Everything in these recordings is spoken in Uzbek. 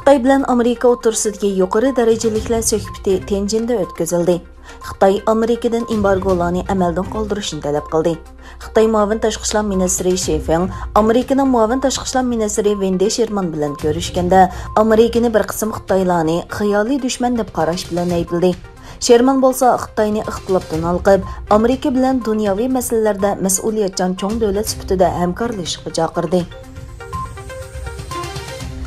Xitoy bilan Amerika o'rtasidagi yuqori darajaliklar suhbati Tianjinda o'tkazildi. Xitoy Amerikadan embargolarni amaldan qoldirishni talab qildi. Xitoy muavin tashqi ishlar ministri Shi Feng Amerikaning muavin tashqi ishlar ministri Wendy Sherman bilan ko'rishganda Amerikani bir qism Xitoylarni xiyoliy dushman deb qarash bilan aybladi. Sherman bo'lsa Xitoyni ixtilofdan olqib, Amerika bilan dunyoviy masalalarda mas'uliyatchan cho'ng davlat sifatida hamkorlashishga chaqirdi.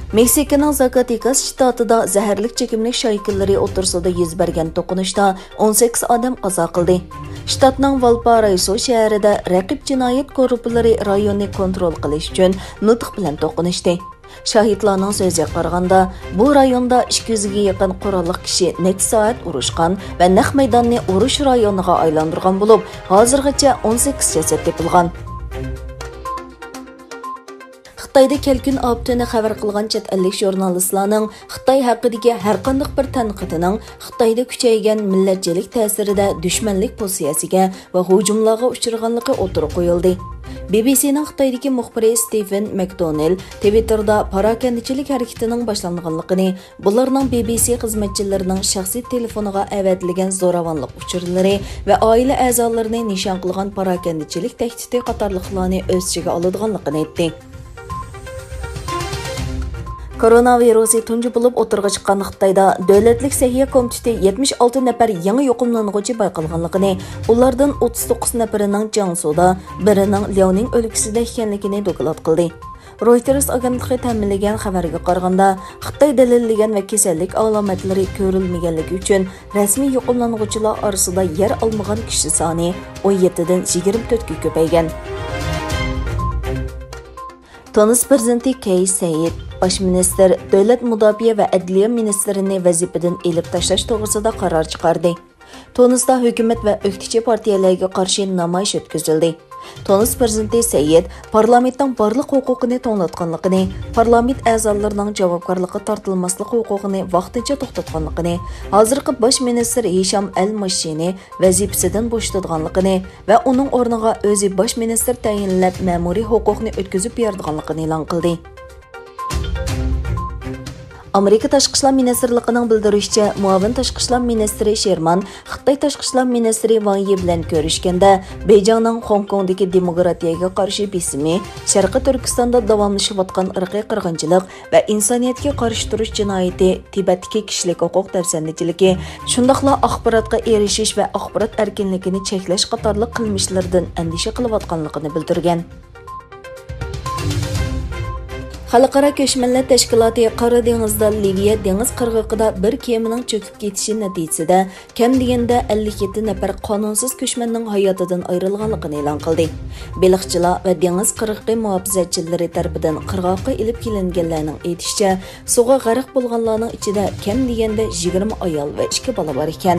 Meksikaning Zacatecas shtatida zaharlik chekimlik shaykillari o'tirsida yuz bergan to'qinishda 18 odam qazo qildi. Shtatning Valparaiso shahrida raqib jinoyat guruhlari rayonni kontrol qilish uchun miltiq bilan to'qinishdi. Shahidlarning so'ziga qaraganda, bu rayonda 200 ga yaqin qurolli kishi necha soat urushgan va naq maydonni urush rayoniga aylantirgan bo'lib, hozirgacha 18 jasad topilgan. Xitoyda kelkun optini xabar qilgan chet ellik jurnalistlarning Xitoy haqidagi har qanday bir tanqidining Xitoyda kuchaygan millatchilik ta'sirida dushmanlik pozitsiyasiga va hujumlarga uchraganligi o'tirib qo'yildi. BBC'ning Xitoydagi muxbiri Stephen McDonnell Twitterda parakandichilik harakatining boshlanganligini, bularning BBC xizmatchilarining shaxsiy telefoniga avatilgan zo'ravonlik uchurlari va oila a'zolarini nishon qilgan parakandichilik tahdidi qatorliqlarni o'z ichiga oladiganligini aytdi. Koronavirusi tunji bo'lib o'tirg'a chiqqan Xitoyda Davlatlik Sahiya komiteti 76 nafar yangi yuqumlanuvchi bayqalganligini, ulardan 39 nafarining Jiangsuda, birining Liaoning o'lkasida ekanligini doklad qildi. Reuters agentligi ta'minlagan xabarga qaraganda, Xitoy dalillagan va kasallik alomatlari ko'rilmaganligi uchun rasmiy yuqumlanuvchilar orasida yer olmagan kishi soni 17 dan 24 ga ko'paygan. Tunis prezidenti Kais Saied Baş minister, Davlat Mudofaa va Adliya ministrini vazifadan elib tashlash to'g'risida qaror chiqardi. Tunisda hukumat va o'qituvchi partiyalarga qarshi namoyish o'tkazildi. Tunis prezidenti Saied parlamentning barliq huquqini to'g'natganligini, parlament a'zolarining javobgarlikka tortilmaslik huquqini vaqtincha to'xtatganligini, hozirgi bosh minister Hisham al-Mashini vazifasidan bo'shatganligini va uning o'rniga o'zi bosh minister tayinlab ma'muriy huquqni o'tkazib berganligini e'lon qildi. Amerika Tashqi ishlar ministrligining bildirishicha, muavin tashqi ishlar ministri Sherman Xitoy tashqi ishlar ministri Wang Yi bilan ko'rishganda, Beijingning Hong Kongdagi demokratiyaga qarshi besimi, Sharqiy Turkistonda davomlashayotgan irqiy qirg'inchilik va insoniyatga qarshi turish jinoyati, Tibetdagi kishilik huquq dafsandichiligi, shundaqla axborotga erishish va axborot erkinligini cheklash qatorliq qilmishlardan andisha qilayotganligini bildirgan. Xalqaro ko'chmanlar tashkiloti Qora dengizda Liviya dengiz qirg'og'ida bir kemaning cho'kib ketishi natijasida kam deganda 57 nafar qonunsiz ko'chmanning hayotidan ayrilganligini e'lon qildi. Baliqchilar va dengiz qirg'og'i muhofazachilari tomonidan qirg'oqqa ilib kelinganlarning aytishicha, suvga g'arq bo'lganlarning ichida kam deganda 20 ayol va 2 bola bor ekan.